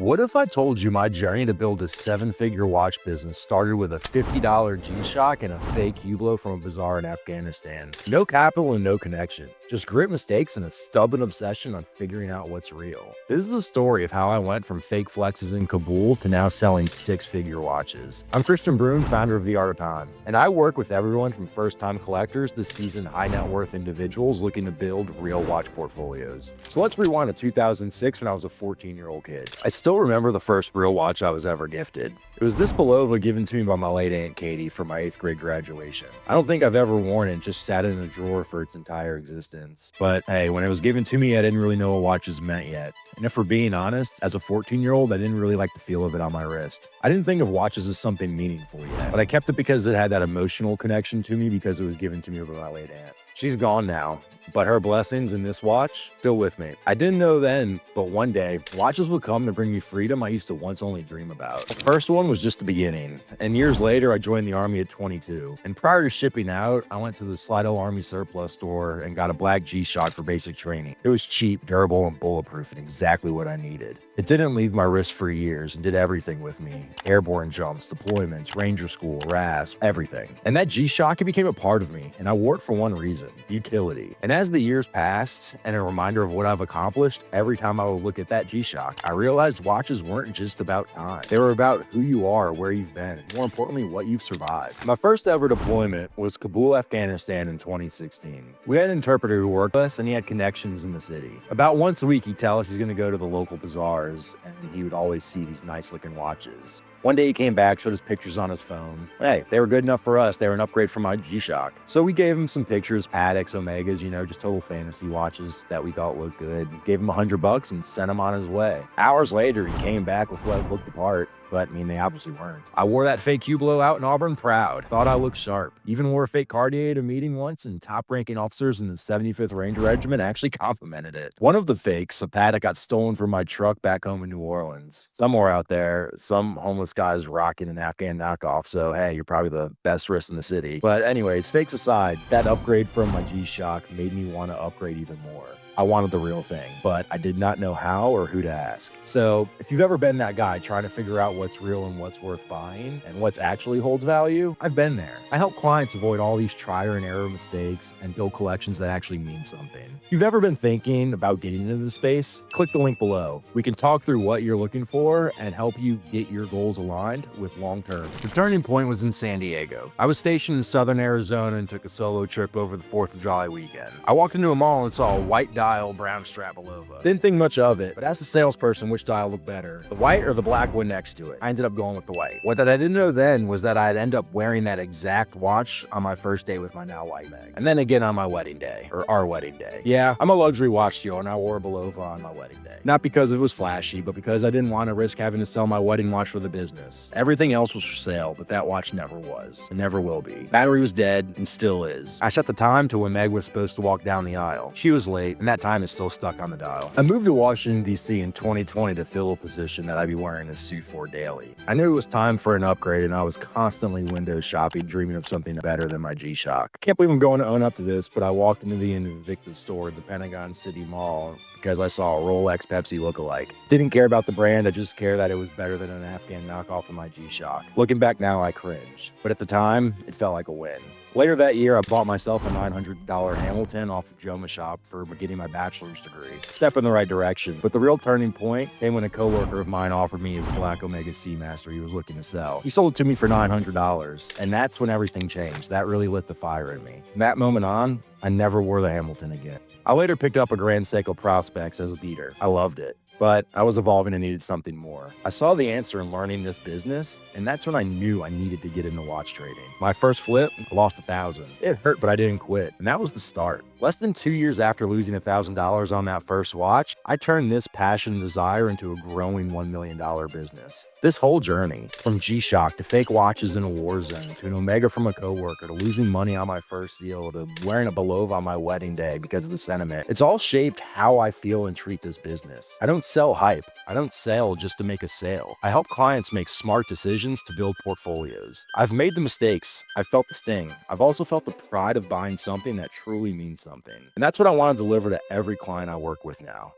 What if I told you my journey to build a seven-figure watch business started with a $50 G-Shock and a fake Hublot from a bazaar in Afghanistan? No capital and no connection, just grit, mistakes, and a stubborn obsession on figuring out what's real. This is the story of how I went from fake flexes in Kabul to now selling six-figure watches. I'm Christian Brune, founder of The Art of Time, and I work with everyone from first-time collectors to seasoned high-net-worth individuals looking to build real watch portfolios. So let's rewind to 2006 when I was a 14-year-old kid. I still remember the first real watch I was ever gifted. It was this Bulova given to me by my late Aunt Katie for my 8th grade graduation. I don't think I've ever worn it, just sat in a drawer for its entire existence. But hey, when it was given to me, I didn't really know what watches meant yet. And if we're being honest, as a 14-year-old, I didn't really like the feel of it on my wrist. I didn't think of watches as something meaningful yet, but I kept it because it had that emotional connection to me because it was given to me by my late aunt. She's gone now, but her blessings in this watch still with me. I didn't know then, but one day, watches would come to bring me freedom I used to once only dream about. The first one was just the beginning, and years later, I joined the Army at 22. And prior to shipping out, I went to the Slido Army surplus store and got a black G-Shock for basic training. It was cheap, durable, and bulletproof, and exactly what I needed. It didn't leave my wrist for years and did everything with me. Airborne jumps, deployments, Ranger School, RASP, everything. And that G-Shock, it became a part of me, and I wore it for one reason: utility. And as the years passed, and a reminder of what I've accomplished, every time I would look at that G-Shock, I realized watches weren't just about time. They were about who you are, where you've been, and more importantly, what you've survived. My first ever deployment was Kabul, Afghanistan in 2016. We had an interpreter who worked with us, and he had connections in the city. About once a week, he'd tell us he's gonna go to the local bazaars, and he would always see these nice looking watches. One day he came back, showed us pictures on his phone. Hey, they were good enough for us. They were an upgrade from my G-Shock. So we gave him some pictures, Patek's, Omegas, just total fantasy watches that we thought looked good. Gave him $100 and sent him on his way. Hours later, he came back with what looked the part. But they obviously weren't. I wore that fake Hublot out in Auburn proud. Thought I looked sharp. Even wore a fake Cartier at a meeting once, and top-ranking officers in the 75th Ranger Regiment actually complimented it. One of the fakes, a Patek, got stolen from my truck back home in New Orleans. Somewhere out there, some homeless guy's rocking an Afghan knockoff, so hey, you're probably the best wrist in the city. But anyways, fakes aside, that upgrade from my G-Shock made me want to upgrade even more. I wanted the real thing, but I did not know how or who to ask. So if you've ever been that guy trying to figure out what's real and what's worth buying and what's actually holds value, I've been there. I help clients avoid all these trial and error mistakes and build collections that actually mean something. If you've ever been thinking about getting into this space, click the link below. We can talk through what you're looking for and help you get your goals aligned with long-term. The turning point was in San Diego. I was stationed in southern Arizona and took a solo trip over the 4th of July weekend. I walked into a mall and saw a white dial brown strap Bulova. Didn't think much of it, but asked the salesperson which dial looked better, the white or the black one next to it. I ended up going with the white. What I didn't know then was that I'd end up wearing that exact watch on my first date with my now wife, Meg. And then again on my wedding day, or our wedding day. Yeah, I'm a luxury watch dealer and I wore a Bulova on my wedding day. Not because it was flashy, but because I didn't want to risk having to sell my wedding watch for the business. Everything else was for sale, but that watch never was, and never will be. Battery was dead, and still is. I set the time to when Meg was supposed to walk down the aisle. She was late, and that time is still stuck on the dial. I moved to Washington, D.C. in 2020 to fill a position that I'd be wearing a suit for daily. I knew it was time for an upgrade, and I was constantly window shopping, dreaming of something better than my G-Shock. Can't believe I'm going to own up to this, but I walked into the Invictus store at the Pentagon City Mall because I saw a Rolex Pepsi lookalike. Didn't care about the brand, I just cared that it was better than an Afghan knockoff of my G-Shock. Looking back now, I cringe, but at the time, it felt like a win. Later that year, I bought myself a $900 Hamilton off of Joma's shop for getting my bachelor's degree. Step in the right direction, but the real turning point came when a coworker of mine offered me his black Omega Seamaster he was looking to sell. He sold it to me for $900, and that's when everything changed. That really lit the fire in me. From that moment on, I never wore the Hamilton again. I later picked up a Grand Seiko Prospex as a beater. I loved it, but I was evolving and needed something more. I saw the answer in learning this business, and that's when I knew I needed to get into watch trading. My first flip, I lost $1,000. It hurt, but I didn't quit, and that was the start. Less than 2 years after losing $1,000 on that first watch, I turned this passion and desire into a growing $1 million business. This whole journey, from G-Shock to fake watches in a war zone, to an Omega from a coworker, to losing money on my first deal, to wearing a Bulova on my wedding day because of the sentiment, it's all shaped how I feel and treat this business. I don't sell hype. I don't sell just to make a sale. I help clients make smart decisions to build portfolios. I've made the mistakes. I've felt the sting. I've also felt the pride of buying something that truly means something. And that's what I want to deliver to every client I work with now.